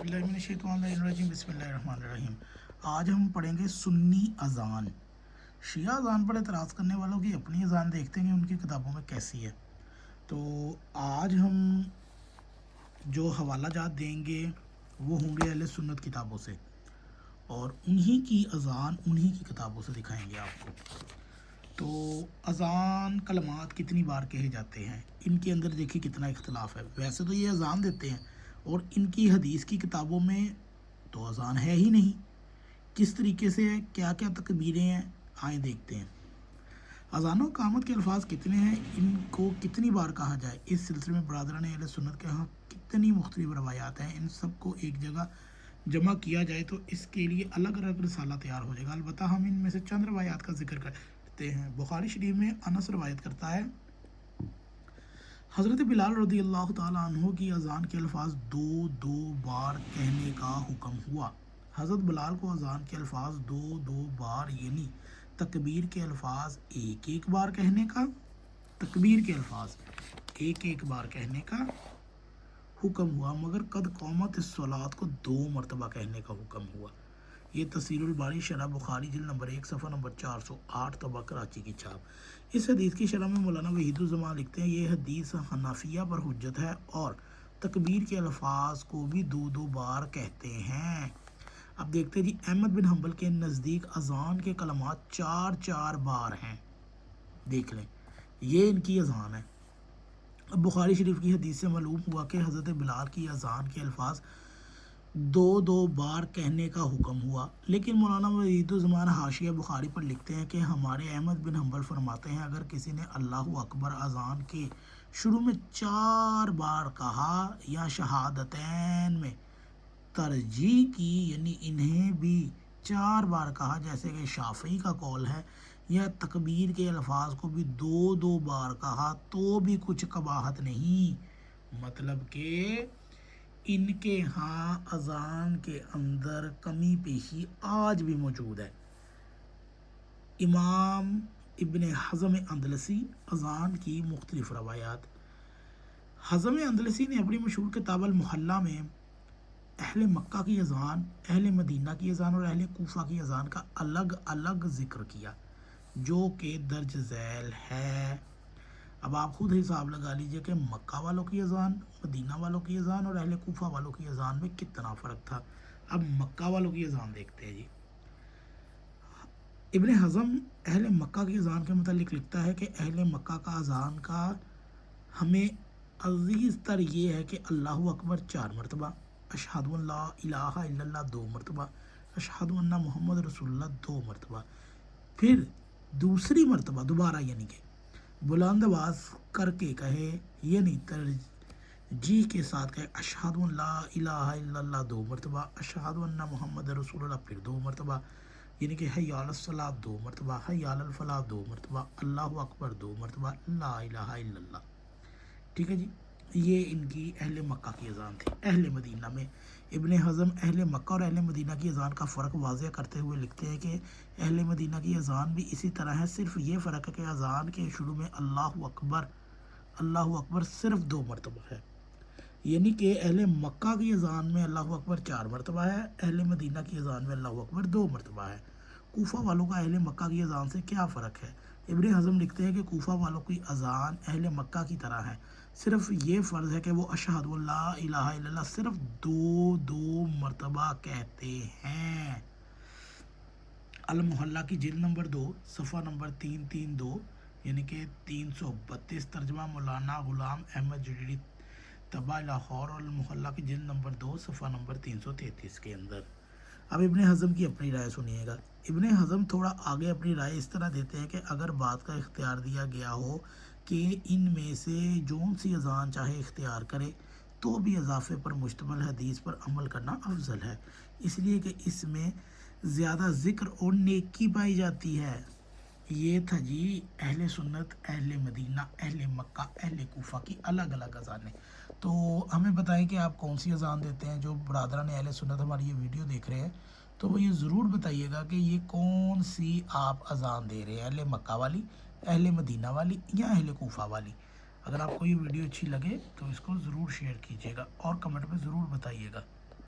बिस्मिल्लाहिर्रहमानिर्रहीम बिस्मिल्लाहिर्रहमानिर्रहीम। आज हम पढ़ेंगे सुन्नी अज़ान। शिया अज़ान पर एतराज़ करने वालों की अपनी अज़ान देखते हैं कि उनकी किताबों में कैसी है। तो आज हम जो हवाला जात देंगे वो होंगे अहले सुन्नत किताबों से, और उन्हीं की अज़ान उन्हीं की किताबों से दिखाएंगे आपको। तो अज़ान कलमात कितनी बार कहे जाते हैं, इनके अंदर देखिए कितना इख्तलाफ है। वैसे तो ये अज़ान देते हैं और इनकी हदीस की किताबों में तो अज़ान है ही नहीं। किस तरीके से है, क्या क्या तकबीरें हैं, आए देखते हैं। अज़ान व कामत के अल्फाज कितने हैं, इनको कितनी बार कहा जाए, इस सिलसिले में बरादरान अहले सुन्नत के यहाँ कितनी मुख्तलिफ रवायात हैं। इन सब को एक जगह जमा किया जाए तो इसके लिए अलग अलग रिसाला तैयार हो जाएगा। अलबत्ता हम इनमें से चंद रवायात का जिक्र करते हैं। बुखारी शरीफ में अनस रवायत करता है, हज़रत बिलाल रज़ी अल्लाह ताला अन्हु की अज़ान के अल्फाज दो दो बार कहने का हुक्म हुआ। हज़रत बिलाल को अज़ान के अल्फाज दो दो बार यानी तकबीर के अल्फाज एक एक बार कहने का, तकबीर के अल्फाज एक एक बार कहने का हुक्म हुआ, मगर कद क़ौमत इस्सलात को 2 मरतबा कहने का हुक्म हुआ। ये तफसीरुल बारी शरह बुखारी जिल्द नंबर 1 सफ़ा नंबर 408 तबा कराची की छाप। इस हदीस की शरह में मौलाना वहीदुज़्ज़मान लिखते हैं, ये हदीस हनाफिया पर हुज्जत है और तकबीर के अल्फाज को भी 2 बार कहते हैं। अब देखते हैं जी, अहमद बिन हम्बल के नज़दीक अज़ान के कलमात 4 बार हैं। देख लें, ये इनकी अज़ान है। अब बुखारी शरीफ की हदीस से मालूम हुआ कि हज़रत बिलाल की अज़ान के अल्फाज 2 बार कहने का हुक्म हुआ। लेकिन मौलाना वहीदुज़्ज़मान हाशिया बुखारी पर लिखते हैं कि हमारे अहमद बिन हम्बल फरमाते हैं, अगर किसी ने अल्लाहु अकबर अज़ान के शुरू में 4 बार कहा या शहादतैन में तरजीह की, यानी इन्हें भी 4 बार कहा जैसे कि शाफ़ी का कौल है, या तकबीर के अल्फाज को भी 2 बार कहा तो भी कुछ कबाहत नहीं। मतलब कि इनके यहाँ अज़ान के अंदर कमी पेशी आज भी मौजूद है। इमाम इब्ने हज़म अंदलसी अज़ान की मुख्तलिफ रवायात। हज़म अंदलसी ने अपनी मशहूर किताब अल मुहल्ला में अहले मक्का की अज़ान, अहले मदीना की अज़ान और अहले कूफा की अज़ान का अलग अलग ज़िक्र किया, जो कि दर्ज झैल है। अब आप खुद हिसाब लगा लीजिए कि मक्का वालों की अज़ान, मदीना वालों की अज़ान और अहले कूफा वालों की अज़ान में कितना फ़र्क था। अब मक्का वालों की अज़ान देखते हैं जी। इब्ने हज़म अहले मक्का की अज़ान के मुतालिक लिखता है कि अहले मक्का का अज़ान का हमें अज़ीज़ तर ये है कि अल्लाहु अकबर 4 मरतबा, अशहदु अन ला इलाहा इल्लल्लाह 2 मरतबा, अशहदु अन्ना मुहम्मद रसूलुल्लाह 2 मरतबा, फिर दूसरी मरतबा दोबारा यानी कि बुलंद आवाज़ करके कहे, यानी तरजीह के साथ कहे अशहदु अन ला इलाहा इल्लल्लाह 2 मरतबा, अशहदु अन्ना मुहम्मद रसूलुल्लाह फिर 2 मरतबा, यानी कि हय्या अलस सलात 2 मरतबा, हय्या अलल फलाह 2 मरतबा, अल्लाहु अकबर 2 मरतबा, ला इलाहा इल्लल्लाह। ठीक है जी, ये इनकी अहले मक्का की अज़ान थी। अहले मदीना में इब्ने हज़म अहले मक्का और अहले मदीना की अज़ान का फ़र्क वाज़ेह करते हुए लिखते हैं कि अहले मदीना की अज़ान भी इसी तरह है, सिर्फ ये फ़र्क है कि अज़ान के शुरू में अल्लाहु अकबर सिर्फ 2 मरतबा है, यानी कि अहले मक्का की अज़ान में अल्लाहु अकबर 4 मरतबा है, अहले मदीना की अज़ान में अल्लाहु अकबर 2 मरतबा है। कूफा वालों का अहले मक्का की अज़ान से क्या फ़र्क है। इब्ने हज़म लिखते हैं कि कूफा वालों की अज़ान अहले मक्का की तरह है, सिर्फ ये फ़र्ज़ है कि वो अशहदु अन ला इलाहा इल्लल्लाह सिर्फ 2 मरतबा कहते हैं। अल मुहल्ला की जिल्द नंबर 2 सफ़ा नंबर 332 यानी कि 332 तर्जमा मौलाना ग़ुलाम अहमद जुडीरी तबा लाहौर, और मुहल्ला की जिल्द नंबर 2 सफ़ा नंबर 333 के अंदर। अब इब्ने हज़म की अपनी राय सुनिएगा। इब्ने हज़म थोड़ा आगे अपनी राय इस तरह देते हैं कि अगर बात का इख्तियार दिया गया हो कि इनमें से जौन सी अज़ान चाहे इख्तियार करे, तो भी इजाफ़े पर मुश्तमल हदीस पर अमल करना अफजल है, इसलिए कि इसमें ज़्यादा ज़िक्र और नेकी पाई जाती है। ये था जी अहले सुन्नत, अहले मदीना, अहले मक्का, अहले कूफा की अलग अलग अज़ानें। तो हमें बताएं कि आप कौन सी अज़ान देते हैं। जो बरादरान अहले सुन्नत हमारी ये वीडियो देख रहे हैं, तो वो ये ज़रूर बताइएगा कि ये कौन सी आप अज़ान दे रहे हैं, अहले मक्का वाली, अहले मदीना वाली या अहले कूफा वाली। अगर आपको ये वीडियो अच्छी लगे तो इसको ज़रूर शेयर कीजिएगा और कमेंट में ज़रूर बताइएगा।